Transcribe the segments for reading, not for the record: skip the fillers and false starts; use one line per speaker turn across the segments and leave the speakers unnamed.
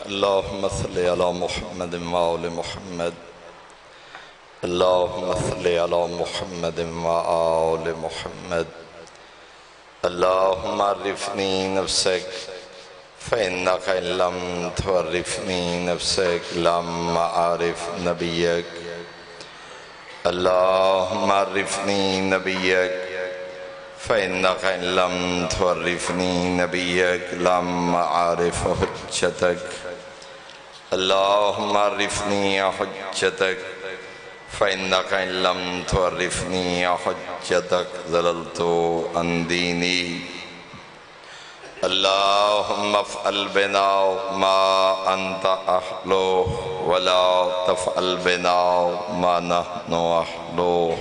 اللهم صل على محمد وآل محمد. اللهم صل على محمد وآل محمد. اللهم عرفني نفسك فإنك إن لم تعرفني نفسك لم أعرف نبيك. اللهم عرفني نبيك فإنك إن لم تعرفني نبيك لم أعرف حجتك. اللهم عرفني حجتك فإنك إن لم تعرفني حجتك ضللت عن ديني. اللهم افعل بنا ما أنت أهله ولا تفعل بنا ما نحن أهله.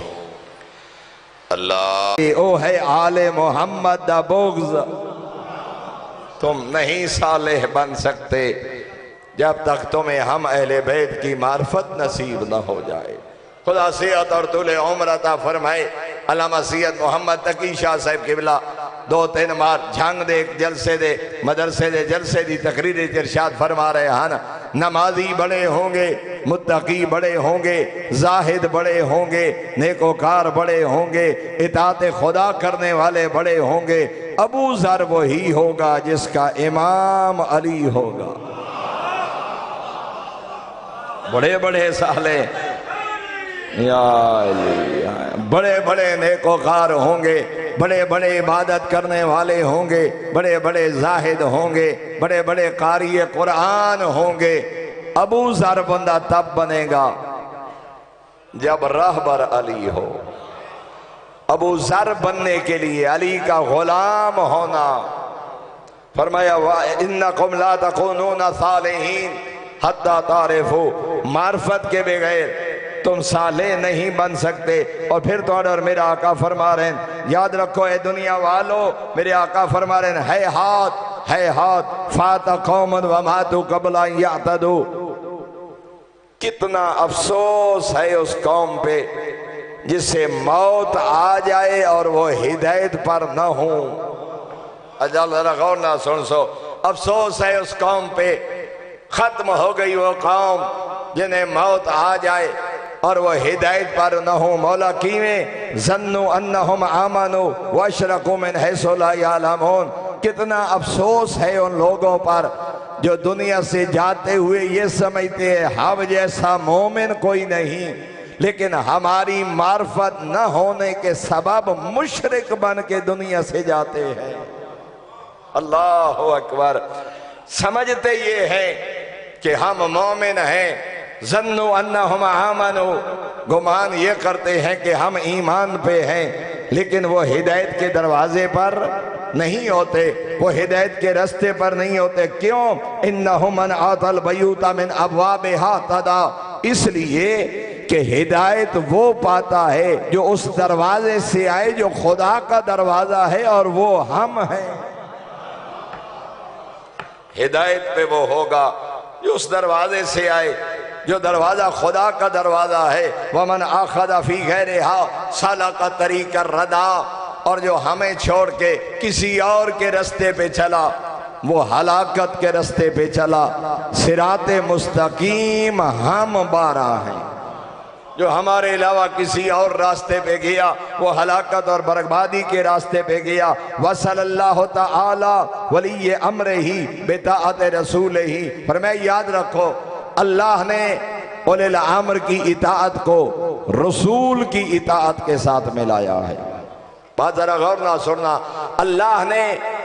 اللہ
او ہے آل محمد دا بغض تم نہیں صالح بن سکتے جب تک تمہیں ہم اہل بیت کی معرفت نصیب نہ ہو جائے. خدا صحت اور طول عمر عطا فرمائے. علامہ سید محمد تقی شاہ صاحب قبلہ 2-3 بار جھنگ دے جلسے دے مدرسے دے جلسے دی تقریر ارشاد فرما رہے ہیں. نمازی بڑے ہوں گے، متقی بڑے ہوں گے، زاہد بڑے ہوں گے، نیکوکار بڑے ہوں گے، اطاعت خدا کرنے والے بڑے ہوں گے. ابو ذر وہی ہوگا جس کا امام علی ہوگا. بڑے بڑے صالح یا علی، بڑے بڑے نیکوکار ہوں گے، بڑے بڑے عبادت کرنے والے ہوں گے، بڑے بڑے زاہد ہوں گے، بڑے بڑے قاری قرآن ہوں گے. ابو ذر بندہ تب بنے گا جب رہبر علی ہو. ابو ذر بننے کے لیے علی کا غلام ہونا. فرمایا وَإِنَّكُمْ لَا تَكُونُونَ صَالِحِينَ حَتَّى تَعْرِفُوا. معرفت کے بغیر تم صالح نہیں بن سکتے. اور پھر تو اور میرا آقا فرما رہے ہیں، یاد رکھو اے دنیا والو، میرے آقا فرما رہے ہیں ہیہات فات قوم وماتوا قبل ان یعتدوا. کتنا افسوس ہے اس قوم پہ جس سے موت آ جائے اور وہ ہدایت پر نہ ہوں. اجل ذرا غور نہ سن سو. افسوس ہے اس قوم پہ، ختم ہو گئی وہ قوم جنہیں موت آ جائے اور وہ ہدایت پر نہ ہوں. مولا کیویں ظنوا انہم آمنوا واشرکوا من حیث لا یعلمون. کتنا افسوس ہے ان لوگوں پر جو دنیا سے جاتے ہوئے یہ سمجھتے ہیں ہم جیسا مومن کوئی نہیں، لیکن ہماری معرفت نہ ہونے کے سبب مشرک بن کے دنیا سے جاتے ہیں. اللہ اکبر. سمجھتے یہ ہے کہ ہم مومن ہیں. ظنوا انہم آمنوا، گمان یہ کرتے ہیں کہ ہم ایمان پہ ہیں، لیکن وہ ہدایت کے دروازے پر نہیں ہوتے، وہ ہدایت کے رستے پر نہیں ہوتے. کیوں؟ انہم من آتی البیوت من ابوابہا تدا. اس لیے کہ ہدایت وہ پاتا ہے جو اس دروازے سے آئے جو خدا کا دروازہ ہے، اور وہ ہم ہیں. ہدایت پہ وہ ہوگا جو اس دروازے سے آئے جو دروازہ خدا کا دروازہ ہے. وَمَنْ آخَذَ فِي غَيْرِهَا سَلَكَ طَرِيقَ الرَّدَى. اور جو ہمیں چھوڑ کے کسی اور کے رستے پہ چلا وہ ہلاکت کے رستے پہ چلا. صراط مستقیم ہم 12 ہیں. جو ہمارے علاوہ کسی اور راستے پہ گیا وہ ہلاکت اور بربادی کے راستے پہ گیا. وصل اللہ تعالی ولی امرہی بطاعت رسولہی. فرمایا یاد رکھو اللہ نے اولی الامر کی اطاعت کو رسول کی اطاعت کے ساتھ ملایا ہے. بات ذرا غور نہ سننا. اللہ نے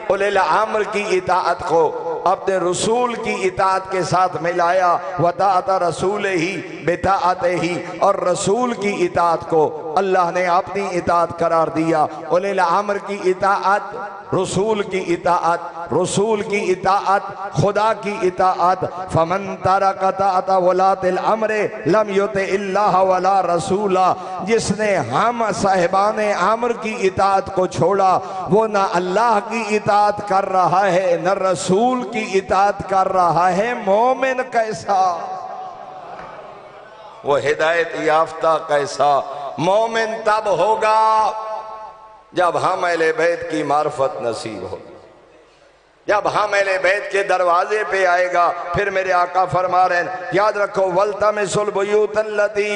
اولی الامر کی اطاعت کو اپنے رسول کی اطاعت کے ساتھ ملایا. وطاعت رسول ہی بطاعت ہی. اور رسول کی اطاعت کو اللہ نے اپنی اطاعت قرار دیا. اولی الامر کی اطاعت، رسول کی اطاعت، رسول کی اطاعت، خدا کی اطاعت. فمن ترک طاعت ولاۃ الامر لم یطع اللہ ولا رسولا. جس نے ہم صاحبان امر کی اطاعت کو چھوڑا وہ نہ اللہ کی اطاعت کر رہا ہے نہ رسول کی اطاعت کر رہا ہے. مومن کیسا؟ وہ ہدایت یافتہ کیسا؟ مومن تب ہوگا جب ہم اہل بیت کی معرفت نصیب ہو. جب ہم اہل بیت کے دروازے پہ آئے گا پھر میرے آقا فرما رہے ہیں یاد رکھو وَالْتَمِسُوا الْبُيُوتَ الَّتِي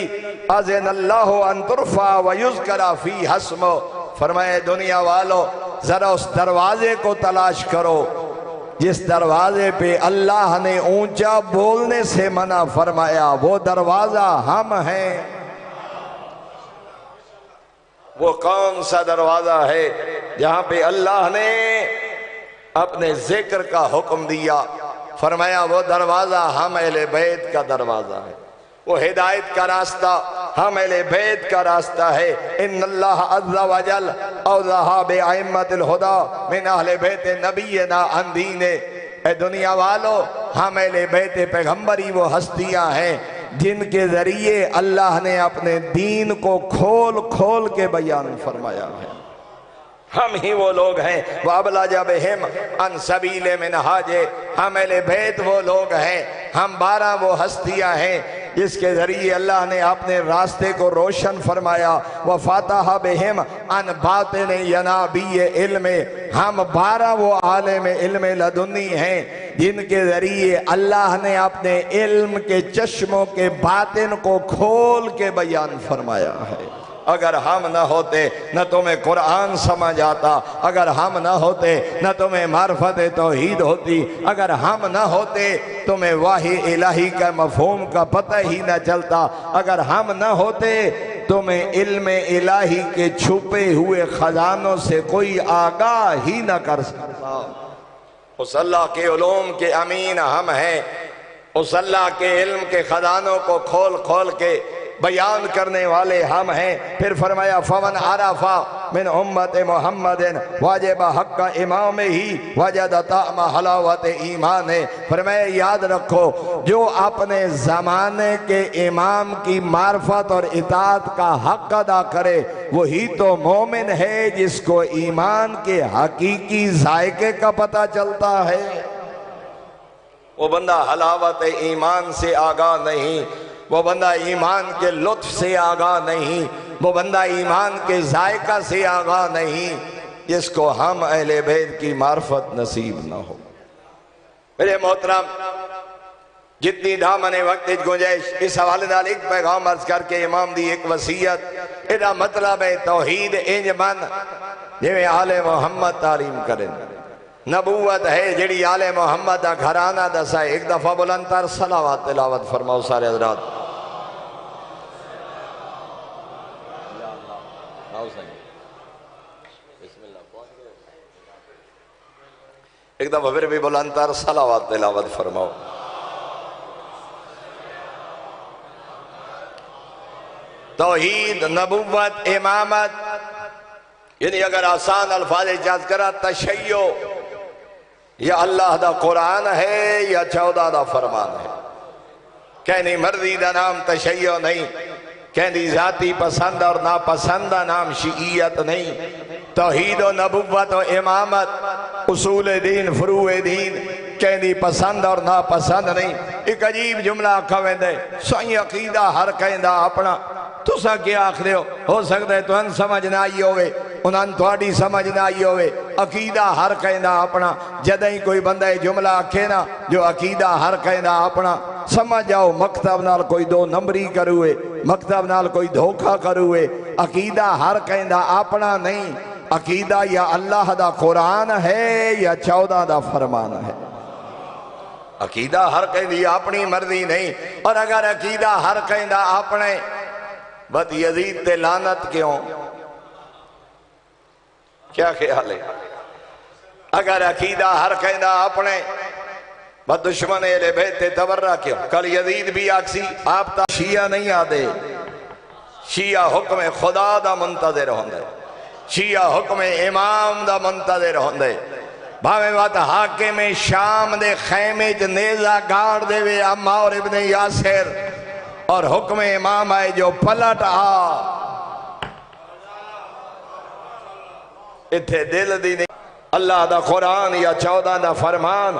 أَذِنَ اللَّهُ أَن تُرْفَعَ وَيُذْكَرَ فِيهَا اسْمُهُ، فرمائے دنیا والو ذرا اس دروازے کو تلاش کرو جس دروازے پہ اللہ نے اونچا بولنے سے منع فرمایا، وہ دروازہ ہم ہیں۔ وہ کون سا دروازہ ہے جہاں پہ اللہ نے اپنے ذکر کا حکم دیا؟ فرمایا وہ دروازہ ہم اہل بیت کا دروازہ ہے، وہ ہدایت کا راستہ ہم اہل بیت کا راستہ ہے۔ ان اللہ عز و جل اوضحا بائمۃ الہدی من اہل بیت نبینا عن دین، اے دنیا والو ہم اہل بیت پیغمبری وہ ہستیاں ہیں جن کے ذریعے اللہ نے اپنے دین کو کھول کھول کے بیان فرمایا ہے۔ ہم ہی وہ لوگ ہیں وَأَبْلَجَ بِهِمْ عَنْ سَبِيلِ مِنْهَاجِ، ہم اہل بیت وہ لوگ ہیں، ہم 12 وہ ہستیاں ہیں جس کے ذریعے اللہ نے اپنے راستے کو روشن فرمایا۔ وَفَاتَحَ بِهِمْ عَنْ بَاطِنِ يَنَابِيِّ عِلْمِ، ہم 12 وہ عالم علم لدنی ہیں جن کے ذریعے اللہ نے اپنے علم کے چشموں کے باطن کو کھول کے بیان فرمایا ہے۔ اگر ہم نہ ہوتے نہ تمہیں قرآن سمجھ آتا، اگر ہم نہ ہوتے نہ تمہیں معرفت توحید ہوتی، اگر ہم نہ ہوتے تمہیں وحی الہی کا مفہوم کا پتہ ہی نہ چلتا، اگر ہم نہ ہوتے تمہیں علم الہی کے چھپے ہوئے خزانوں سے کوئی آگاہ ہی نہ کر سکتا۔ اس اللہ کے علوم کے امین ہم ہیں، اس اللہ کے علم کے خزانوں کو کھول کھول کے بیان کرنے والے ہم ہیں۔ پھر فرمایا فَمَنْ عَرَفَ مِنْ أُمَّةِ مُحَمَّدٍ وَجَبَ حَقَّ إِمَامِهِ وَجَدَ طَعْمَ حَلَاوَةِ ایمان، فرمایا یاد رکھو جو اپنے زمانے کے امام کی معرفت اور اطاعت کا حق ادا کرے وہی تو مومن ہے جس کو ایمان کے حقیقی ذائقے کا پتہ چلتا ہے۔ وہ بندہ حلاوت ایمان سے آگاہ نہیں، وہ بندہ ایمان کے لطف سے آگاہ نہیں، وہ بندہ ایمان کے ذائقہ سے آگاہ نہیں جس کو ہم اہل بیت کی معرفت نصیب نہ ہو۔ میرے محترم جتنی دامن وقت گنجائش اس حوالے نال ایک پیغام عرض کر کے امام دی ایک وصیت، ایدہ مطلب ہے توحید انج من جویں آل محمد تعلیم کریں، نبوت ہے جڑی آل محمد دا گھرانہ دسا ہے۔ ایک دفعہ بلندتر صلوات تلاوت فرماؤ سارے حضرات۔ ایک دفعہ پھر بھی بلندتر صلوات تلاوت فرماؤ۔ توحید، نبوت، امامت، یعنی اگر آسان الفاظ اجاز کرا تشیع یا اللہ دا قرآن ہے یا 14 دا فرمان ہے۔ کہنی مرضی دا نام تشیع نہیں، کہنی ذاتی پسند اور ناپسند دا نام شیعیت نہیں۔ توحید و نبوت و امامت، اصول دین، فروع دین، کہنی پسند اور ناپسند نہیں۔ ایک عجیب جملہ کھویں دے سوئی عقیدہ ہر کہندہ اپنا، تو سا کیا آخر ہو سکتا ہے تو ان سمجھ نہ آئی ہوئے، انہاں تھوڑی سمجھ نہ آئی ہوئے۔ عقیدہ ہر کہندہ اپنا، جدہیں کوئی بندہ جملہ آکھے نا جو عقیدہ ہر کہندہ اپنا، سمجھ جاؤ مکتب نال کوئی 2 نمبری کروئے، مکتب نال کوئی دھوکہ کروئے۔ عقیدہ ہر کہندہ اپنا نہیں، عقیدہ یا اللہ دا قرآن ہے یا 14 دا فرمان ہے۔ عقیدہ ہر کہندی اپنی مرضی نہیں، اور اگر عقیدہ ہر کہندہ اپنے بد یزید تے لعنت کیوں؟ کیا خیال ہے؟ اگر عقیدہ ہر کہندہ اپنے بد دشمن اہل بیت تے تبرہ کیوں؟ کل یزید بھی آکسی آپ تا شیعہ نہیں آدے، شیعہ حکم خدا دا منتظر ہوندے، شیعہ حکم امام دا منتظر ہوندے۔ بھاویں بات حاکم شام دے خیمے چ نیزہ گاڑ دے وے عمار ابن یاسر، اور حکم امام آئے جو پلٹ اتھے دل دی نہیں۔ اللہ دا قرآن یا 14 دا فرمان،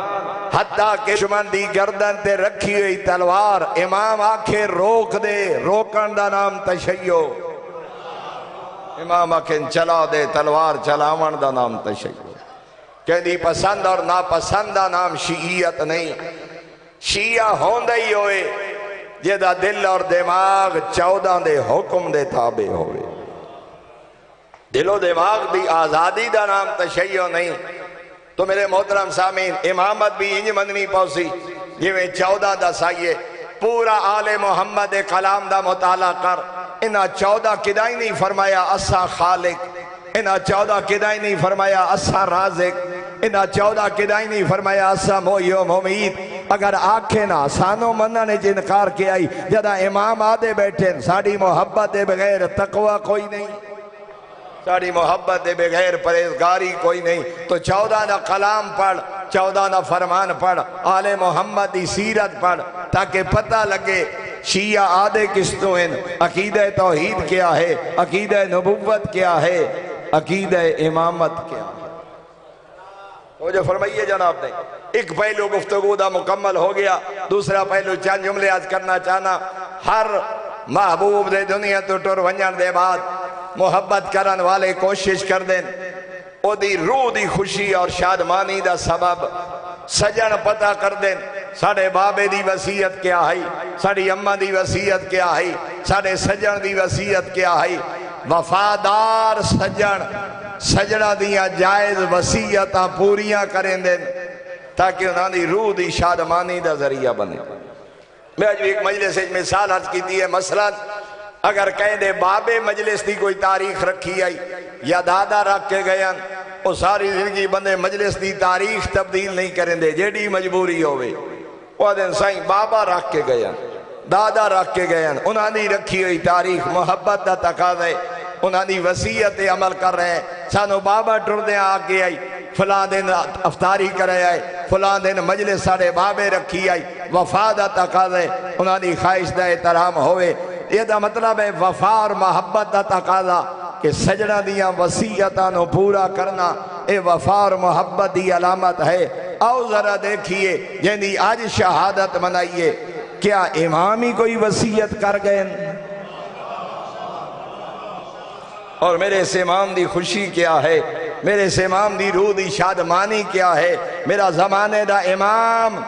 حتیٰ کہ دشمن دی گردن تے رکھی ہوئی تلوار امام آکھے روک دے، روکن دا نام تشیع۔ امام آکھے چلا دے تلوار، چلاون دا نام تشیع۔ کہندی پسند اور ناپسند دا نام شیعیت نہیں، شیعہ ہوندہ ہی ہوئے جیدہ دل اور دماغ 14 دے حکم دے تابع ہوئے۔ دل و دماغ دی آزادی دا نام تشیع نہیں۔ تو میرے محترم سامعین، امامت بھی انج مننی پوسی جی میں 14 دا سائیے پورا آل محمد کلام دا مطالعہ کر۔ انہا 14 کدائی نہیں فرمایا اسا خالق، انہا 14 کدائی نہیں فرمایا اسا رازق، انہا 14 کدائی نہیں فرمایا اسا محی و ممید۔ اگر آنکھیں نہ سانو منہ نے انکار کیا ہی جدہ امام آدھے بیٹھیں ساڑی محبت دے بغیر تقوی کوئی نہیں، ساڑی محبت دے بغیر پرہیزگاری کوئی نہیں۔ تو 14 نہ کلام پڑھ، 14 نہ فرمان پڑھ، آل محمد دی سیرت پڑھ، تاکہ پتہ لگے شیعہ آدھے کس تو ہیں، عقیدہ توحید کیا ہے، عقیدہ نبوت کیا ہے، عقیدہ امامت کیا ہے۔ وہ جو فرمائیے جناب نے ایک پہلو گفتگو دا مکمل ہو گیا، دوسرا پہلو چند جملے آج کرنا چاہنا۔ ہر محبوب دے دنیا تو ٹور ونجن دے بعد محبت کرن والے کوشش کر دیں او دی روح دی خوشی اور شادمانی دا سبب سجن پتہ کر دیں ساڑے بابے دی وصیت کیا ہے، ساڑی اماں دی وصیت کیا ہے، ساڑے سجن دی وصیت کیا ہے۔ وفادار سجن سجنہ دیاں جائز وصیتاں پوریاں کریں دیں تاکہ انہاں دی روح دی شادمانی دا ذریعہ بنے۔ میں جو ایک مجلس ایک مثال عرض کی دی ہے، مثلا اگر کہیں دے بابے مجلس دی کوئی تاریخ رکھی آئی یا دادا رکھ کے گئے وہ ساری زندگی بندے مجلس دی تاریخ تبدیل نہیں کریں دے، جیڑی مجبوری ہوئے وہ دن سائیں بابا رکھ کے گئے دادا رکھ کے گئے انہاں دی رکھی ہوئی تاریخ محبت دا تقاضا ہے، انہاں دی وصیت عمل کر رہے ہیں۔ سانو بابا ٹردے آگے آئی فلاں دن افطاری کرے آئے، فلاں دن مجلس ساڑے بابے رکھی آئی، وفا دا تقاضا ہے، انہاں دی خواہش دا احترام ہوئے۔ یہ دا مطلب ہے وفا اور محبت دا تقاضا کہ سجنہ دیاں وصیتاں نو پورا کرنا اے وفا اور محبت دی علامت ہے۔ آؤ ذرا دیکھیے جنہی آج شہادت منائیے، کیا امام ہی کوئی وصیت کر گئے؟ اور میرے اس امام دی خوشی کیا ہے، میرے اس امام دی روح دی شادمانی کیا ہے، میرا زمانے دا امام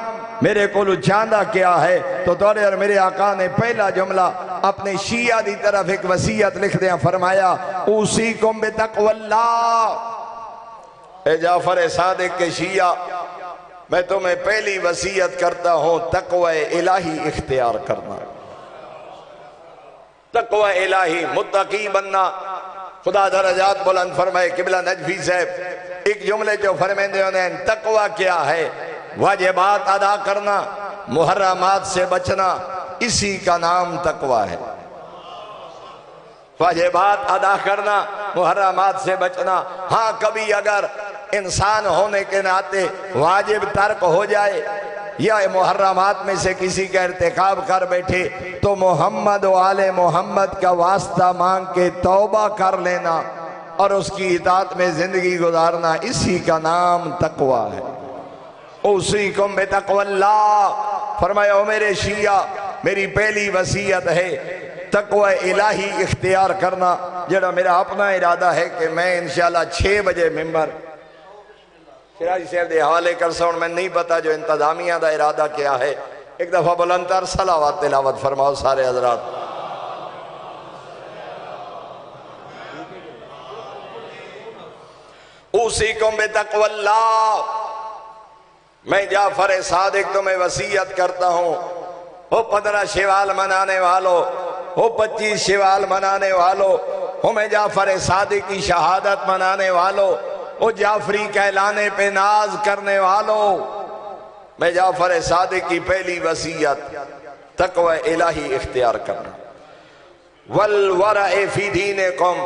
میرے کو چاندہ کیا ہے۔ تو توڑے اور میرے آقا نے پہلا جملہ اپنے شیعہ دی طرف ایک وصیت لکھ دیا، فرمایا اوصیکم بتقوی اللہ۔ اے جعفر صادق کے شیعہ، میں تمہیں پہلی وصیت کرتا ہوں تقوی الہی اختیار کرنا، تقوی الہی متقی بننا۔ خدا درجات بلند فرمائے قبلہ نجفی صاحب ایک جملے جو فرمیندے انہیں تقوی کیا ہے؟ واجبات ادا کرنا، محرمات سے بچنا، اسی کا نام تقوی ہے۔ واجبات ادا کرنا، محرمات سے بچنا۔ ہاں کبھی اگر انسان ہونے کے ناطے واجب ترک ہو جائے یا محرمات میں سے کسی کا ارتکاب کر بیٹھے تو محمد و آل محمد کا واسطہ مانگ کے توبہ کر لینا اور اس کی اطاعت میں زندگی گزارنا، اسی کا نام تقوی ہے۔ اوصیکم بتقوی اللہ، فرمایا او میرے شیعہ میری پہلی وصیت ہے تقوی الہی اختیار کرنا، جڑا میرا اپنا ارادہ ہے کہ میں انشاءاللہ 6 بجے ممبر شراجی صاحب دے حوالے کر سون، میں نہیں پتا جو انتظامیہ دا ارادہ کیا ہے۔ ایک دفعہ بلندتر صلوات تلاوت فرماؤ سارے حضرات۔ اوصیکم بتقوی اللہ، میں جعفر صادق تمہیں وصیت کرتا ہوں، وہ 15 شوال منانے والو، وہ 25 شوال منانے والو، ہمیں جعفر صادق کی شہادت منانے والو، وہ جعفری کہلانے پہ ناز کرنے والو، میں جعفر صادق کی پہلی وصیت تقوی الہی اختیار کرنا۔ والورع فی دینکم،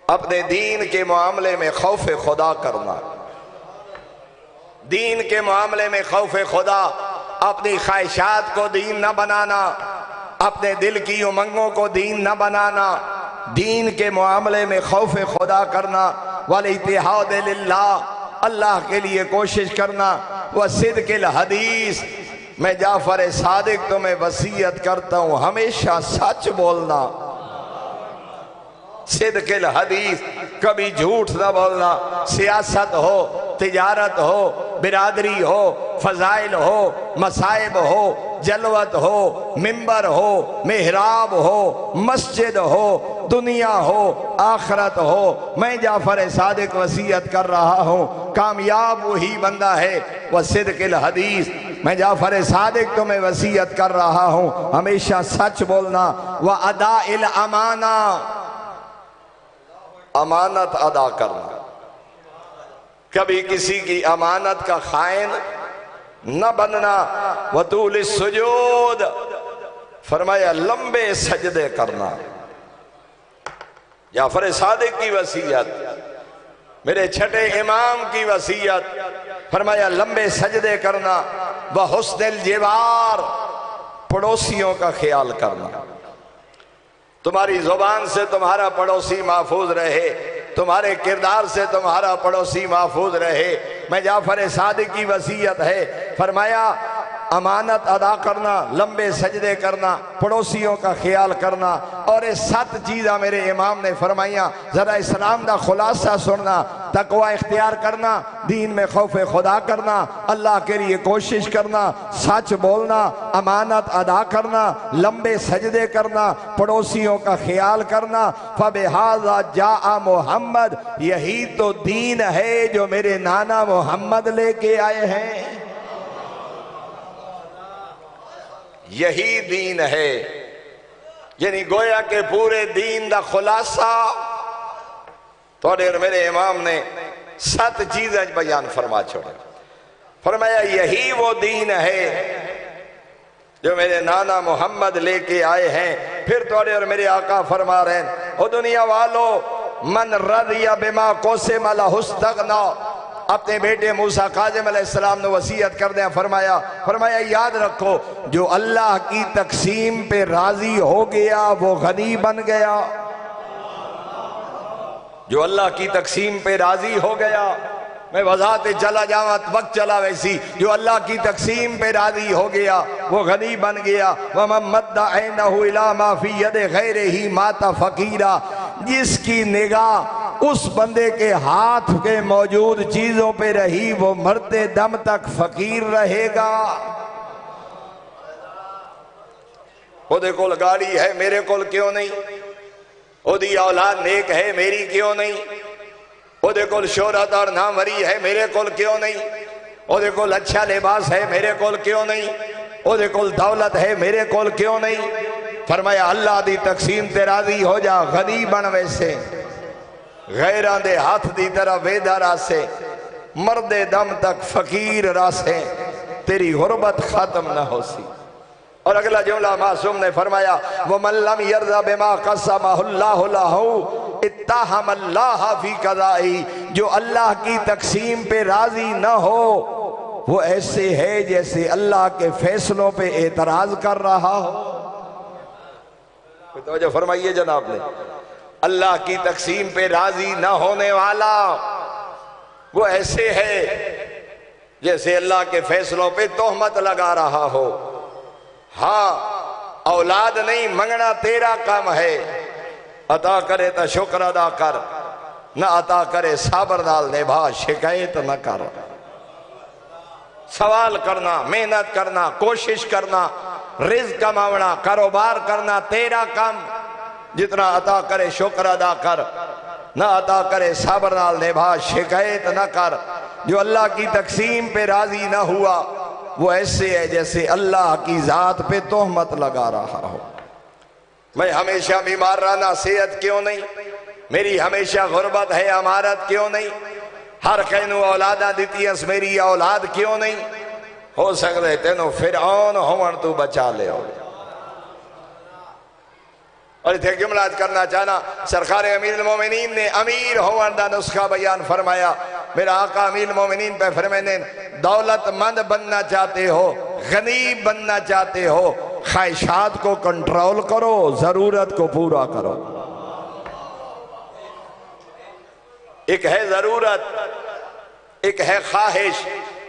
اپنے دین کے معاملے میں خوف خدا کرنا، دین کے معاملے میں خوف خدا، اپنی خواہشات کو دین نہ بنانا، اپنے دل کی امنگوں کو دین نہ بنانا، دین کے معاملے میں خوف خدا کرنا، والاتحاد للہ، اللہ کے لیے کوشش کرنا، وصدق الحدیث، میں جعفر صادق تمہیں وصیت کرتا ہوں ہمیشہ سچ بولنا، صدق الحدیث، کبھی جھوٹ نہ بولنا، سیاست ہو تجارت ہو، برادری ہو، فضائل ہو، مصائب ہو، جلوت ہو، منبر ہو، محراب ہو، مسجد ہو، دنیا ہو، آخرت ہو، میں جعفر صادق وصیت کر رہا ہوں، کامیاب وہی بندہ ہے وہ صدق الحدیث۔ میں جعفر صادق تمہیں وصیت کر رہا ہوں ہمیشہ سچ بولنا، وَأَدَاءِ الْأَمَانَةِ، امانت ادا کرنا، کبھی کسی کی امانت کا خائن نہ بننا، وطول السجود، فرمایا لمبے سجدے کرنا۔ جعفر صادق کی وصیت، میرے چھٹے امام کی وصیت، فرمایا لمبے سجدے کرنا، وحسن الجوار، پڑوسیوں کا خیال کرنا۔ تمہاری زبان سے تمہارا پڑوسی محفوظ رہے، تمہارے کردار سے تمہارا پڑوسی محفوظ رہے۔ میں جعفر صادق کی وصیت ہے، فرمایا امانت ادا کرنا، لمبے سجدے کرنا، پڑوسیوں کا خیال کرنا، اور یہ 7 چیزاں میرے امام نے فرمائیاں۔ ذرا اسلام دا خلاصہ سننا، تقوی اختیار کرنا، دین میں خوف خدا کرنا، اللہ کے لیے کوشش کرنا، سچ بولنا، امانت ادا کرنا، لمبے سجدے کرنا، پڑوسیوں کا خیال کرنا۔ فَبِهَذَا جَاءَ محمد، یہی تو دین ہے جو میرے نانا محمد لے کے آئے ہیں، یہی دین ہے۔ یعنی گویا کہ پورے دین دا خلاصہ اور میرے امام نے 7 چیزیں بیان فرما چھوڑے، فرمایا یہی وہ دین ہے جو میرے نانا محمد لے کے آئے ہیں۔ پھر توڑے اور میرے آقا فرما رہے ہیں، او دنیا والو، من رضی بما قسم لہ استغنا، اپنے بیٹے موسیٰ کاظم علیہ السلام نے وصیت کر دیا، فرمایا یاد رکھو جو اللہ کی تقسیم پہ راضی ہو گیا وہ غنی بن گیا، جو اللہ کی تقسیم پہ راضی ہو گیا۔ میں وضاحت چلا جاؤں، وقت چلا ویسی، جو اللہ کی تقسیم پہ راضی ہو گیا وہ غنی بن گیا۔ وَمَن مَدَّ عَيْنَهُ إِلَىٰ مَا فِي يَدِ غَيْرِهِ مَاتَ فَقِيرًا، جس کی نگاہ اس بندے کے ہاتھ کے موجود چیزوں پہ رہی وہ مرتے دم تک فقیر رہے گا۔ وہ دے کول گاڑی ہے، میرے کول کیوں نہیں؟ وہ دی اولاد نیک ہے، میری کیوں نہیں؟ وہ دے کول شہرت اور ناموری ہے، میرے کول کیوں نہیں؟ وہ دے کول اچھا لباس ہے، میرے کول کیوں نہیں؟ وہ دے کول دولت ہے، میرے کول کیوں نہیں؟ فرمایا اللہ دی تقسیم تے راضی ہو جا، غنی بن ویسے، غیران دے ہاتھ دی طرح ویدہ راسے، مرد دم تک فقیر راسے، تیری غربت ختم نہ ہو سی۔ اور اگلا جملہ معصوم نے فرمایا وَمَن لَّمْ يَرْضَ بِمَا قَسَّمَهُ اللَّهُ لَهُ اتَّهَمَ اللَّهَ فِي قَضَائِهِ، جو اللہ کی تقسیم پہ راضی نہ ہو وہ ایسے ہے جیسے اللہ کے فیصلوں پہ اعتراض کر رہا ہو۔ کوئی توجہ فرمائیے جناب نے، اللہ کی تقسیم پہ راضی نہ ہونے والا وہ ایسے ہے جیسے اللہ کے فیصلوں پہ تہمت لگا رہا ہو۔ ہاں اولاد نہیں منگنا تیرا کام ہے، عطا کرے تا شکر ادا کر، نہ عطا کرے صبر نال نبھا، شکایت نہ کر۔ سوال کرنا، محنت کرنا، کوشش کرنا، رزق کماونا، کاروبار کرنا تیرا کام، جتنا عطا کرے شکر ادا کر، نہ عطا کرے صبر نال نبھا، شکایت نہ کر۔ جو اللہ کی تقسیم پہ راضی نہ ہوا وہ ایسے ہے جیسے اللہ کی ذات پہ تہمت لگا رہا ہو۔ میں ہمیشہ بیمار رہنا، صحت کیوں نہیں؟ میری ہمیشہ غربت ہے، امارت کیوں نہیں؟ ہر کینو اولادہ دیتی اس میری اولاد کیوں نہیں؟ ہو سکتے تینوں فرعون ہون تو بچا لے ہو۔ اور اتھے جملہ کرنا چاہنا، سرکار امیر المومنین نے امیر ہون دا نسخہ بیان فرمایا۔ میرا آقا امیر المومنین پہ فرمائیں، دولت مند بننا چاہتے ہو، غنی بننا چاہتے ہو، خواہشات کو کنٹرول کرو، ضرورت کو پورا کرو۔ ایک ہے ضرورت، ایک ہے خواہش۔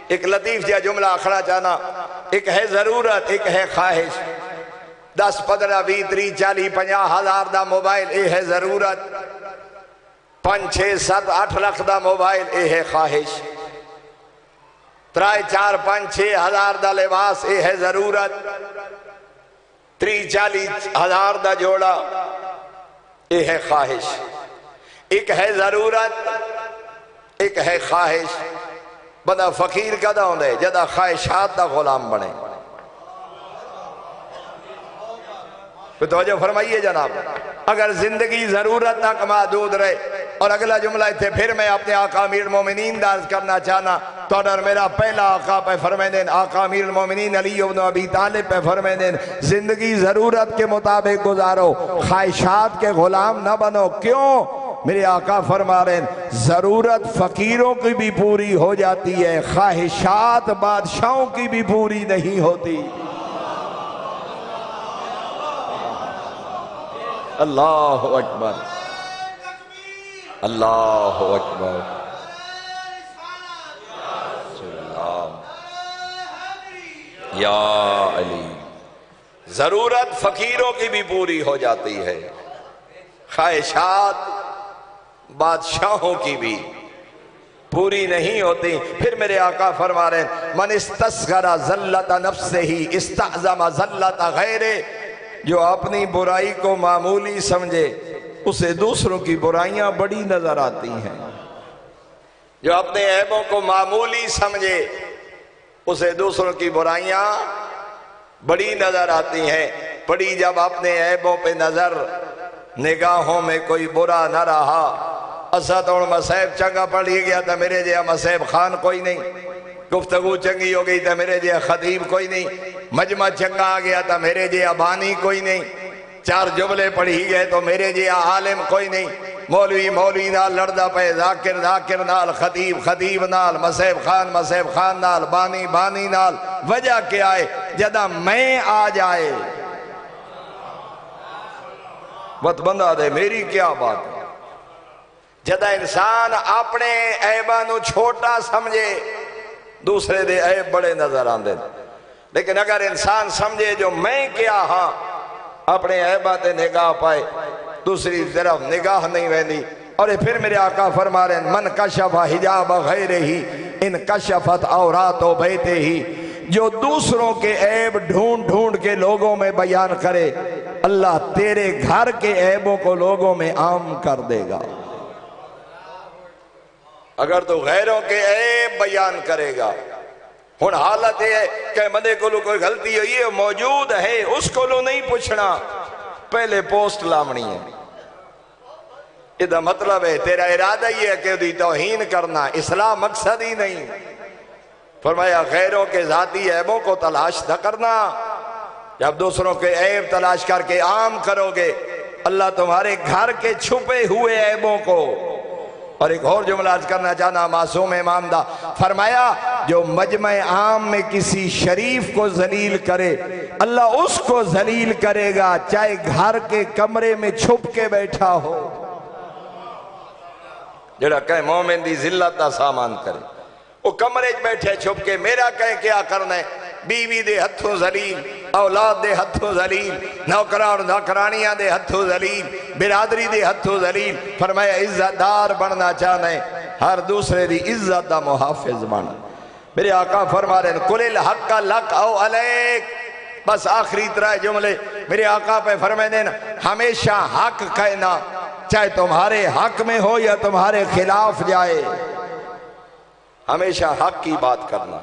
ایک لطیف جا جملہ آخرا چاہنا، ایک ہے ضرورت، ایک ہے خواہش۔ 10 15 20 30 40 50 ہزار دا موبائل اے ہے ضرورت، 5 6 7 8 لاکھ دا موبائل اے ہے خواہش۔ 3 4 5 6 ہزار دا لباس یہ ہے ضرورت 30 40 ہزار دا جوڑا یہ ہے خواہش ایک ہے ضرورت ایک ہے خواہش بندہ فقیر کدا ہوندے جدا خواہشات دا غلام بنے کوئی توجہ فرمائیے جناب اگر زندگی ضرورت تک محدود رہے اور اگلا جملہ تھے پھر میں اپنے آقا امیر المومنین دارز کرنا چاہنا تو اور میرا پہلا آقا پہ فرمائے دین آقا امیر المومنین علی ابن ابی طالب پہ فرمائے دین زندگی ضرورت کے مطابق گزارو خواہشات کے غلام نہ بنو کیوں میرے آقا فرما رہے ہیں ضرورت فقیروں کی بھی پوری ہو جاتی ہے خواہشات بادشاہوں کی بھی پوری نہیں ہوتی اللہ اکبر اللہ اکبر یا علی ضرورت فقیروں کی بھی پوری ہو جاتی ہے خواہشات بادشاہوں کی بھی پوری نہیں ہوتی پھر میرے آقا فرما رہے ہیں من استصغر ذلت نفسہ استعظم ذلت غیرہ جو اپنی برائی کو معمولی سمجھے اسے دوسروں کی برائیاں بڑی نظر آتی ہیں جو اپنے عیبوں کو معمولی سمجھے اسے دوسروں کی برائیاں بڑی نظر آتی ہیں پڑی جب اپنے عیبوں پہ نظر نگاہوں میں کوئی برا نہ رہا اسد اور مسیب چنگا پڑھی گیا تھا میرے جے مسیب خان کوئی نہیں گفتگو چنگی ہو گئی تھا میرے جے خطیب کوئی نہیں مجمع چنگا آ گیا تھا میرے جے بانی کوئی نہیں 4 جملے پڑھی گئے تو میرے جے عالم کوئی نہیں مولوی نال لڑدا پے ذاکر نال خطیب نال مسیب خان نال بانی نال وجہ کیا ہے جدا میں آ جائے وقت بندہ دے میری کیا بات ہے جدا انسان اپنے عیبانو چھوٹا سمجھے دوسرے دے عیب بڑے نظر آندے لیکن اگر انسان سمجھے جو میں کیا ہاں اپنے عیبات نگاہ پائے دوسری طرف نگاہ نہیں ویندی اور پھر میرے آقا فرما رہے ہیں من کشف حجاب غیرہ ہی ان کشفت عورات و بیتے ہی جو دوسروں کے عیب ڈھونڈ کے لوگوں میں بیان کرے اللہ تیرے گھر کے عیبوں کو لوگوں میں عام کر دے گا اگر تو غیروں کے عیب بیان کرے گا ہن حالت ہے کہ مندے کو کوئی غلطی ہوئی ہے موجود ہے اس کو نہیں پوچھنا پہلے پوسٹ لامنی ہے ادھا مطلب ہے تیرا ارادہ ہی ہے کہ دی توہین کرنا اصلاح مقصد ہی نہیں فرمایا غیروں کے ذاتی عیبوں کو تلاش نہ کرنا جب دوسروں کے عیب تلاش کر کے عام کرو گے اللہ تمہارے گھر کے چھپے ہوئے عیبوں کو اور ایک اور جملہ عرض کرنا چاہنا معصوم امام دا فرمایا جو مجمع عام میں کسی شریف کو ذلیل کرے اللہ اس کو ذلیل کرے گا چاہے گھر کے کمرے میں چھپ کے بیٹھا ہو جڑا کہے مومن دی ذلت دا سامان کرے وہ کمرے بیٹھے چھپ کے میرا کہے کیا کرنا ہے بیوی دے ہتھوں ذلیل اولاد دے ہتھوں ذلیل نوکران نوکرانیاں دے ہتھوں ذلیل برادری دے ہتھوں ذلیل فرمایا عزت دار بننا چاہنا ہے ہر دوسرے دی عزت دا محافظ بن میرے آقا فرما رہے ہیں قُلِ الْحَقَّ لَكَ اَوْ عَلَيْكَ بس آخری 3 جملے میرے آقا پہ فرمائے دینا ہمیشہ حق کہنا چاہے تمہارے حق میں ہو یا تمہارے خلاف جائے ہمیشہ حق کی بات کرنا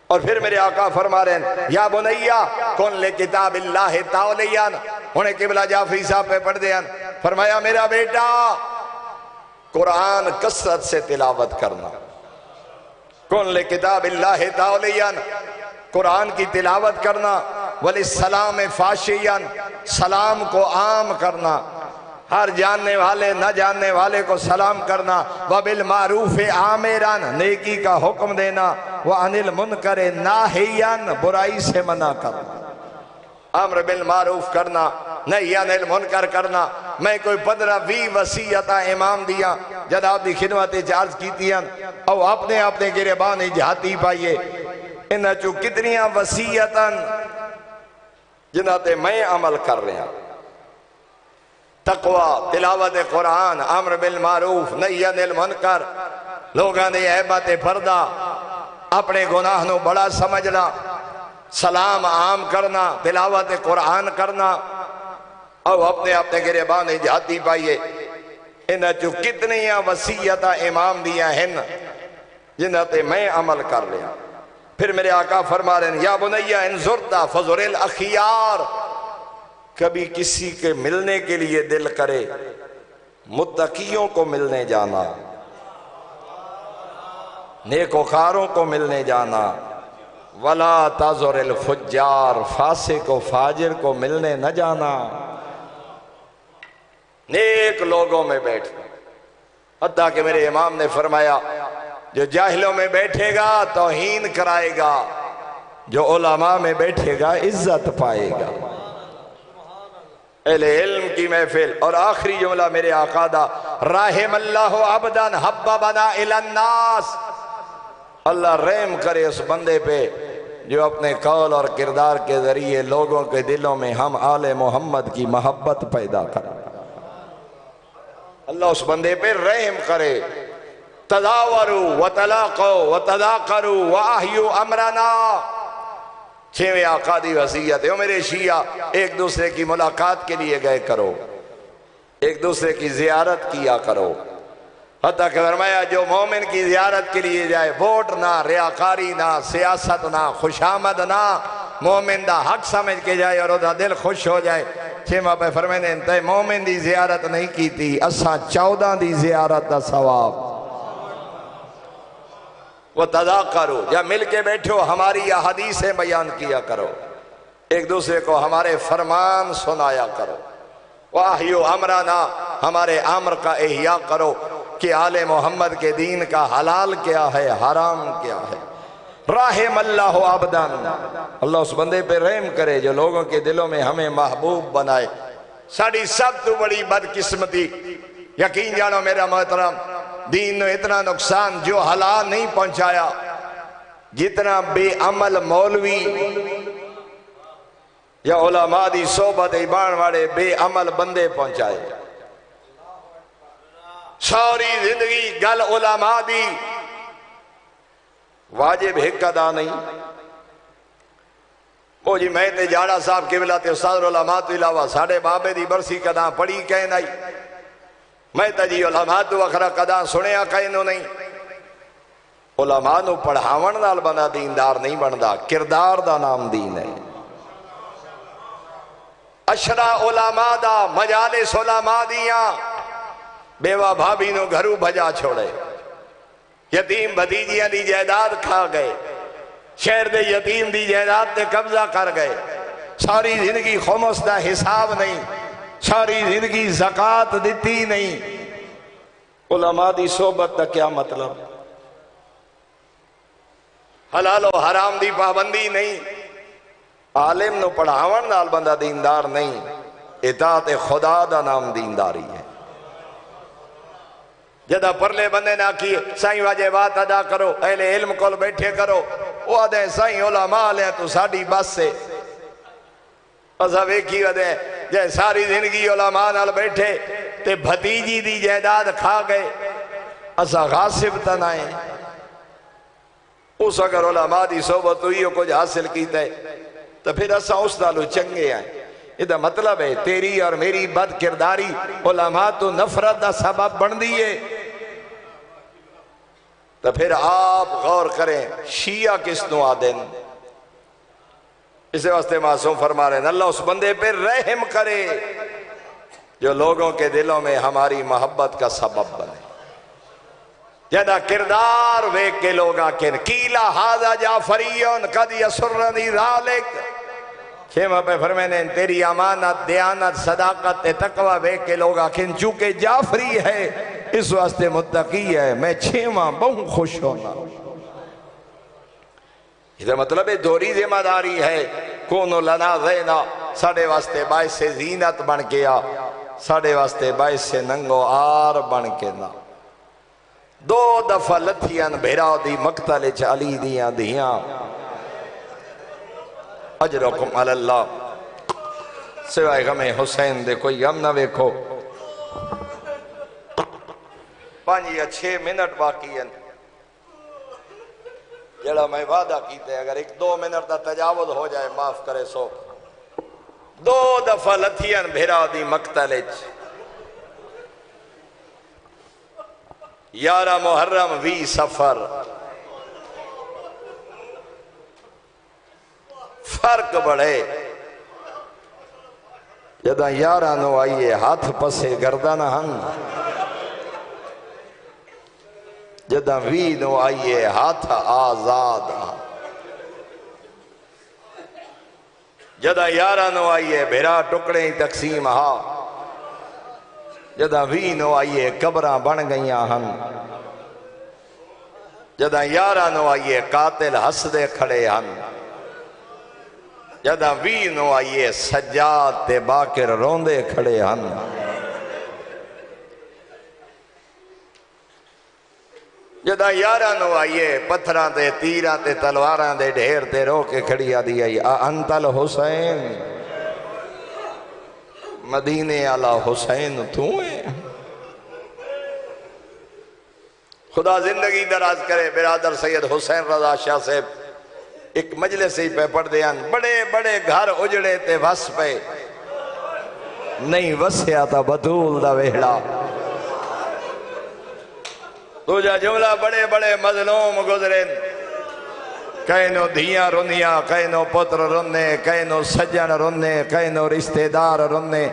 اور پھر میرے آقا فرما رہے ہیں یا بنیہ کن لے کتاب اللہ تعالیان انہیں قبلہ جعفری صاحب پہ پڑھ دیا فرمایا میرا بیٹا قرآن کثرت سے تلاوت کرنا کن لے کتاب اللہ تعالیان قرآن کی تلاوت کرنا وَلِسَّلَامِ فَاشِيًا سلام کو عام کرنا ہر جاننے والے نہ جاننے والے کو سلام کرنا وَبِالْمَعْرُوفِ عَامِرًا نیکی کا حکم دینا وَعَنِ الْمُنْكَرِ نَاهِيًا برائی سے منع کرنا امر بالمعروف کرنا نہی عن المنکر کرنا میں کوئی 15-20 وصیتاں امام دیا جناب دی خدمت عرض کیتی ہیں او اپنے گریبان جہاتی پائیے انہاں چو کتنیاں وصیتاں جنہاں تے میں عمل کر رہا تقوی تلاوت قرآن امر بالمعروف نہی عن المنکر لوگاں دے عیبات پردہ اپنے گناہ نو بڑا سمجھنا، سلام عام کرنا، تلاوت قرآن کرنا، اور اپنے گریبان جاتی پائیے۔ انہاں جو کتنیاں وصیتاں امام دیا ہیں جنہاں تے میں عمل کر لیا۔ پھر میرے آقا فرما رہے ہیں یا بنیہ ان زرتا فزر الاخیار، کبھی کسی کے ملنے کے لیے دل کرے متقیوں کو ملنے جانا، نیکوکاروں کو ملنے جانا، ولا تزر الفجار، فاسق و فاجر کو ملنے نہ جانا، نیک لوگوں میں بیٹھنا۔ حتیٰ کہ میرے امام نے فرمایا جو جاہلوں میں بیٹھے گا توہین کرائے گا، جو علماء میں بیٹھے گا عزت پائے گا۔ اہل علم کی محفل۔ اور آخری جملہ میرے آقا دا، رحم اللہ عبدا حببنا الی الناس، اللہ رحم کرے اس بندے پہ جو اپنے قول اور کردار کے ذریعے لوگوں کے دلوں میں ہم آل محمد کی محبت پیدا کرے۔ اللہ اس بندے پہ رحم کرے۔ تداوروا وتلاقوا وتذاکروا واحیوا امرنا، چھویں آقا دی وصیت ہے۔ میرے شیعہ ایک دوسرے کی ملاقات کے لیے گئے کرو، ایک دوسرے کی زیارت کیا کرو۔ حتیٰ کہ فرمایا جو مومن کی زیارت کے لیے جائے، ووٹ نہ، ریاکاری نہ، سیاست نہ، خوشامد نہ، مومن دا حق سمجھ کے جائے اور دا دل خوش ہو جائے۔ چھیمہ پہ فرمائے نے انتہے مومن دی زیارت نہیں کی تھی، اساں 14 دی زیارت دا ثواب۔ وَتَذَاقَرُوا، یا مل کے بیٹھو ہماری احادیثیں بیان کیا کرو، ایک دوسرے کو ہمارے فرمان سنایا کرو۔ وَأَحْيُوا أَمْرَنَا، ہمارے امر کا احیاء کرو کہ آل محمد کے دین کا حلال کیا ہے، حرام کیا ہے۔ رحم اللہ عبدان، اللہ اس بندے پہ رحم کرے جو لوگوں کے دلوں میں ہمیں محبوب بنائے۔ ساڑھی سب تو بڑی بدقسمتی، یقین جانو میرا محترم، دین نے اتنا نقصان جو حلال نہیں پہنچایا جتنا بے عمل مولوی یا علماء دی صحبت ایبان والے بے عمل بندے پہنچائے۔ ساری زندگی گل علماء دی، واجب ایک ادا نہیں۔ وہ جی میں تے جاڑا صاحب قبلہ تے استاد علماء تو علاوہ ساڑھے بابے دی برسی قداں پڑھی کہن آئی، میں تے جی علماء تو اخرا قداں سنیا کہنو نہیں۔ علماء نو پڑھاون نال بنا دیندار نہیں بندا، کردار دا نام دین ہے۔ اشرا علماء دا، مجالس علماء دیاں، بیوہ بھابی نو گھرو بھجا چھوڑے، یتیم بھتیجیاں دی جائیداد کھا گئے، شہر دے یتیم دی جائیداد تے قبضہ کر گئے، ساری زندگی خمس دا حساب نہیں، ساری زندگی زکاة دیتی نہیں۔ علماء دی صحبت دا کیا مطلب؟ حلال و حرام دی پابندی نہیں، عالم نو پڑھاون نال بندہ دیندار نہیں، اطاعت خدا دا نام دینداری ہے۔ جدہ پرلے بندے نہ کی سائیں واجبات ادا کرو، اہل علم کول بیٹھے کرو، وہ آدھے سائیں علماء لیں تو ساڑھی بس سے اسا ویکھی ودے جائے ساری زندگی علماء نال بیٹھے تے بھتیجی دی جائیداد کھا گئے، اسا غاصب تنائیں۔ اس اگر علماء دی صحبت ہوئی ہو کچھ حاصل کیتا ہے تو پھر اسا اس نالو چنگے آئیں۔ یہ دا مطلب ہے تیری اور میری بد کرداری علماء تو نفرت دا سبب بن دیئے۔ تو پھر آپ غور کریں شیعہ کس نو آدن، اسے واسطے معصوم فرما رہے ہیں اللہ اس بندے پہ رحم کرے جو لوگوں کے دلوں میں ہماری محبت کا سبب بنے۔ جدہ کردار ویک کے لوگ آکھیں کیلا ہاذا جعفریون قد یسرنی ذالک، خیمہ پہ فرمینے تیری امانت، دیانت، صداقت، تقوی ویک کے لوگ آکھیں چونکہ جعفری ہے اس واسطے متقی ہے، میں چھیمہ بہت خوش ہونا۔ یہ مطلب ہے دوری ذمہ داری ہے، کونو لنا زینا، ساڑھے واسطے باعث سے زینت بن کے آ، ساڑھے واسطے باعث سے ننگو آر بن کے نا۔ 2 دفعہ لتھیاں بھیراؤ دی مقتل چالی دیاں دیاں، اجرکم علی اللہ، سوائے غم حسین دے کوئی غم نہ ویکھو۔ 5 یا 6 منٹ باقی ہیں، جڑا میں وعدہ کیتے اگر 1-2 منٹ دا تجاوز ہو جائے معاف کرے سو 2 دفعہ لتھیاں بھیرا دی مقتل 11 محرم 20 سفر فرق بڑھے جدہ 11 نو آئیے ہاتھ پسے گردن ہن جدہ 20 نو آئیے ہاتھ آزاد جدہ 11 نو آئیے بھیرا ٹکڑے تقسیم ہا جدہ 20 نو آئیے قبراں بن گئیاں ہن جدہ 11 نو آئیے قاتل ہسدے کھڑے ہن جدہ 20 نو آئیے سجاد تے باکر روندے کھڑے ہن جدہ 11 نو آئیے پتھراں تے تیراں تے تلواراں دے ڈھیر تے رو کے کھڑی آدھی آئی انت الحسین مدینے آلا حسین تو ہے خدا زندگی دراز کرے برادر سید حسین رضا شاہ صاحب ایک مجلس ہی پہ پڑھ دیاں بڑے بڑے گھر اجڑے تے وس پہ نہیں وسیا تا بطول دا ویڑا تو جا جملہ بڑے بڑے مظلوم گزرے کہنو دھیاں رنیاں کہنو پتر رننے کہنو سجن رننے کہنو رشتہ دار رننے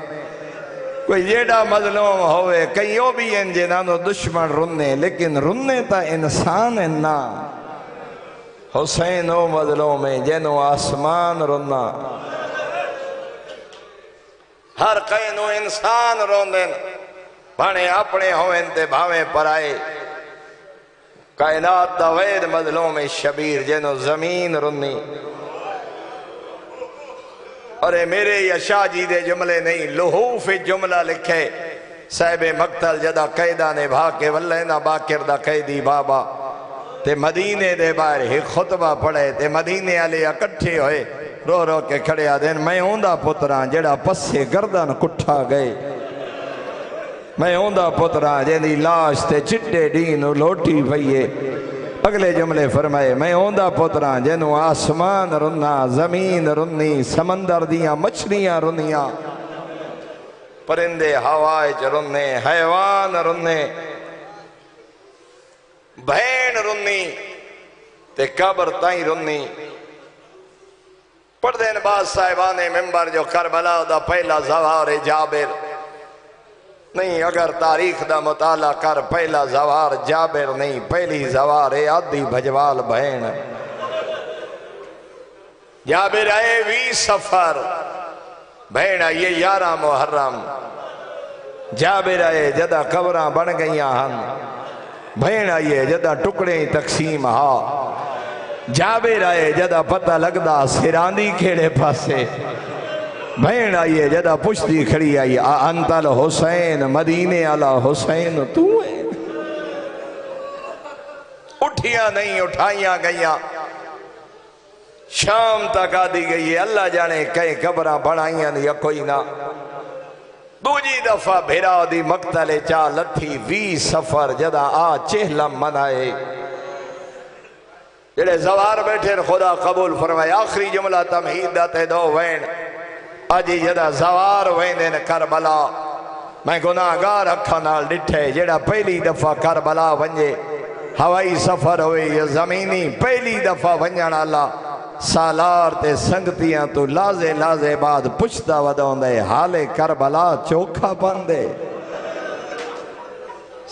کوئی جیڑا مظلوم ہوئے کئیوں بھی ان جنانو دشمن رننے لیکن رننے تا انسان نا حسین او مظلوم ہے جنو آسمان رننا ہر کئنو انسان روندن بھانے اپنے ہوئن تے بھاویں پرائے کائنات دا غیر مظلوم شبیر جنو زمین رنی ارے میرے یا شاہ جی دے جملے نہیں لحوف جملہ لکھے صاحب مقتل جدہ قیدہ نے بھاکے واللہ باکر دا قیدی بابا تے مدینے دے باہر ہی خطبہ پڑھے تے مدینے علی اکٹھے ہوئے رو رو کے کھڑے آدھین میں ہوندہ پتران جڑا پسے گردن کٹھا گئے میں ہوندہ پتران جیندی لاش تے چٹے دینو لوٹی بھئیے اگلے جملے فرمائے میں ہوندہ پتران جنو آسمان رننا زمین رننی سمندر دیاں مچھلیاں رنیاں پرندے ہوائج رننے حیوان رننے بہن رنی تے قبر تائیں رنی پڑھ دین باز صاحبان ممبر جو کربلا دا پہلا زوار جابر نہیں اگر تاریخ دا مطالعہ کر پہلا زوار جابر نہیں پہلی زوار عادی بھجوال بہن جابر آئے 20 سفر بہن آئیے 11 محرم جابر آئے جدہ قبراں بن گئیاں ہن بہن آئیے جدہ ٹکڑے تقسیم ہا جابر آئے جدہ پتہ لگدا سراندی کھیڑے پاسے بہن آئیے جدہ پشتی کھڑی آئیے انت الحسین مدینے آلا حسین تو ہے اٹھیاں نہیں اٹھائیاں گئیاں شام تک آدھی گئی اللہ جانے کئی قبراں بڑھائیاں یا کوئی نہ دوجی دفعہ بھیرا دی مقتل چا لتھی 20 سفر جدہ چہلم منائے جڑے زوار بیٹھے خدا قبول فرمائے آخری جملہ تمہید داتے دو وین آجی جدہ زوار ویندن کربلا میں گناہگار اکھا نال ڈٹھے جڑا پہلی دفعہ کربلا ونجے ہوائی سفر ہوئے یا زمینی پہلی دفعہ ونجن اللہ سالار تے سنگتیاں تو لازے لازے بعد پچھتا ودون دے حالے کربلا چوکھا پندے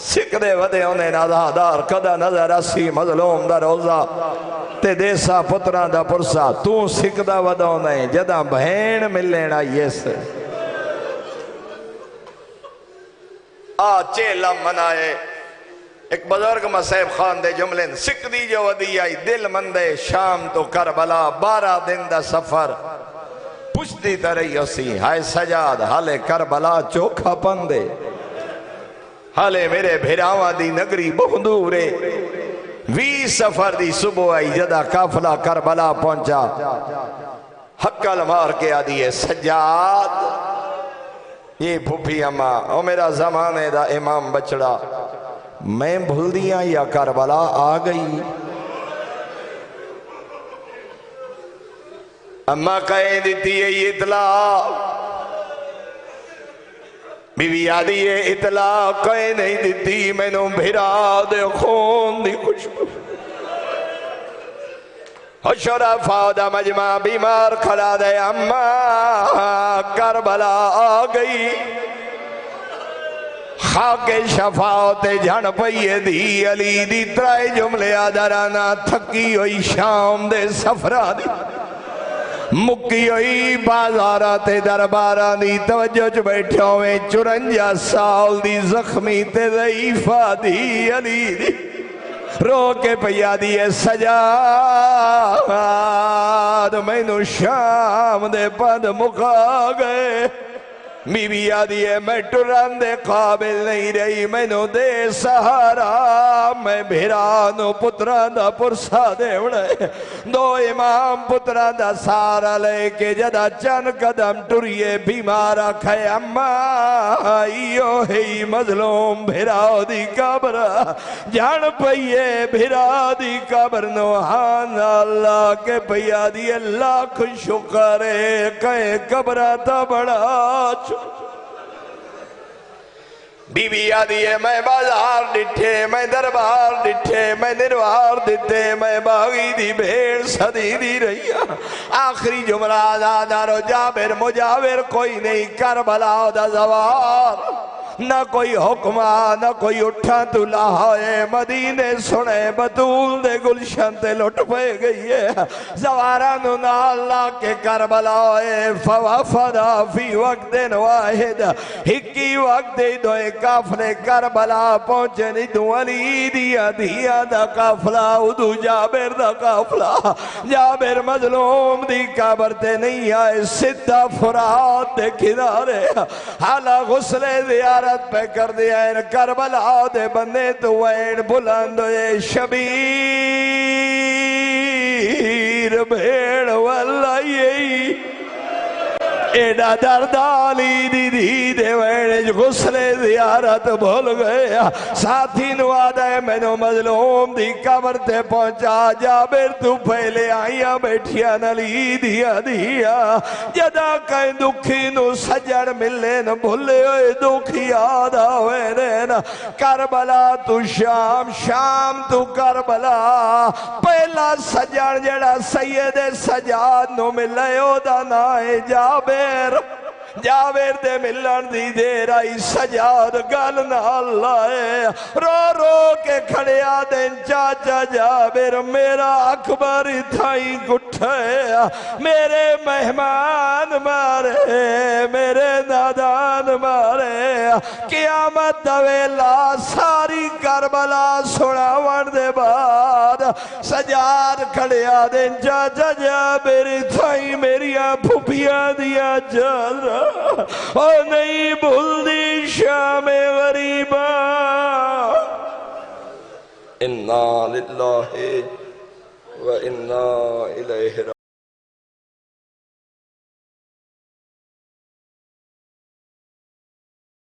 سکھ دے ودے انہیں نازادار کدہ نظر اسی مظلوم دا روزہ تے دیسا پتران دا پرسا تو سکھ دا ودون دے جدہ بہن ملنا یس چہلم منائے ایک بزرگ مسیب خان دے جملیں سکھ دی جو ودی آئی دل مندے شام تو کربلا 12 دن دا سفر پشتی ترہی اسی ہائے سجاد حالے کربلا چوکھا پندے حالے میرے بھیراواں دی نگری بہت دورے 20 سفر دی صبح آئی جدہ کافلہ کربلا پہنچا حقل مار کے آدھی ہے سجاد یہ پھوپھی اماں او میرا زمانے دا امام بچڑا میں بھول دیاں یا کربلا آ گئی اما کہیں دیتی ہے یہ اطلاع، بی بی آدھی ہے اطلاع کہیں نہیں دیتی، میں نو بھیرا دے خون دی خوشبو، شرفاء دا مجمع بیمار کھلا دے، اما کربلا آ گئی، خاک شفاعت جھن پئیے دی، علی دی ترائے جملے آدھرانا، تھکی ہوئی شام دے سفرہ دی، مکی ہوئی بازارات دربارہ دی، توجہ چ بیٹھے ہوئے 54 سال دی زخمی تے ضعیفہ دی، علی دی رو کے پیا دیئے سجاد میں نو شام دے پد مکا گئے، بی بی آدھی ہے میں ٹران دے قابل نہیں رہی، میں نو دے سہارا، میں بھیرانو پتران دا پرسا دے اڑے، دو امام پتران دا سارا لے کے جدا چند قدم ٹریے بیمارا کھائے، اما ایو ہی مظلوم بھیراو دی قبر، جان پئیے بھیرا دی قبر، نوحان اللہ کے پیا دی اللہ کو شکرے، کہیں قبرہ تا بڑا بی بی آدھی ہے میں بازار ڈٹھے، میں دربار ڈٹھے، میں نروار ڈٹھے، میں باغی دی بھیڑ صدی دی رہی، آخری جملہ آزادارو جابر مجاور کوئی نہیں، کربلا دا زوار نہ کوئی حکمہ نہ کوئی اٹھا تو لاہے، مدینے سنے بطول دے گلشن تے لٹ پہ گئی ہے، زوارانو نا اللہ کے کربلا ہے، فوافدہ فی وقت واحد، ہکی وقت دوئے کافلے کربلا پہنچے ندو علی دیا دیا دا کافلہ، ادو جابر دا کافلہ، جابر مظلوم دی قبر تے نہیں آئے، سدہ فرات دے کنارے، حالا غسل دیارت پہ کر دیا ہے، کربلا دے بندے تو وین بلند ہوئے، شبیر بھیڑ واللہ یہی ایڈا دردالی دی دی دے وین غسل زیارت بھول گئے، ساتھی نوادہ ہے میں نو مظلوم دی قبر تے پہنچا، جابر تو پہلے آئیاں بیٹھیا نلی دیا دیا، جدا کہیں دکھی نو سجر ملے نو بھولے ہوئے دکھی آدھا ہوئے نینا، کربلا تو شام، شام تو کربلا، پہلا سجر جڑا سید سجاد نو ملے ہو دا نائے جابر، جابر دے ملن دی دیر آئی، سجاد گلنا اللہ ہے، رو رو کے کھڑیا دن چاچا جابر میرا اکبر تھائی گٹھے، میرے مہمان مارے، میرے نادان مارے، قیامت دویلا ساری کربلا سنا ورد بعد، سجاد کھڑیا دن چاچا جابر تھائی میریا پھوپیا دیا جادرہ، اور نہیں بھول دی شام غریبہ، انا للہ و انا الیہ راجعون۔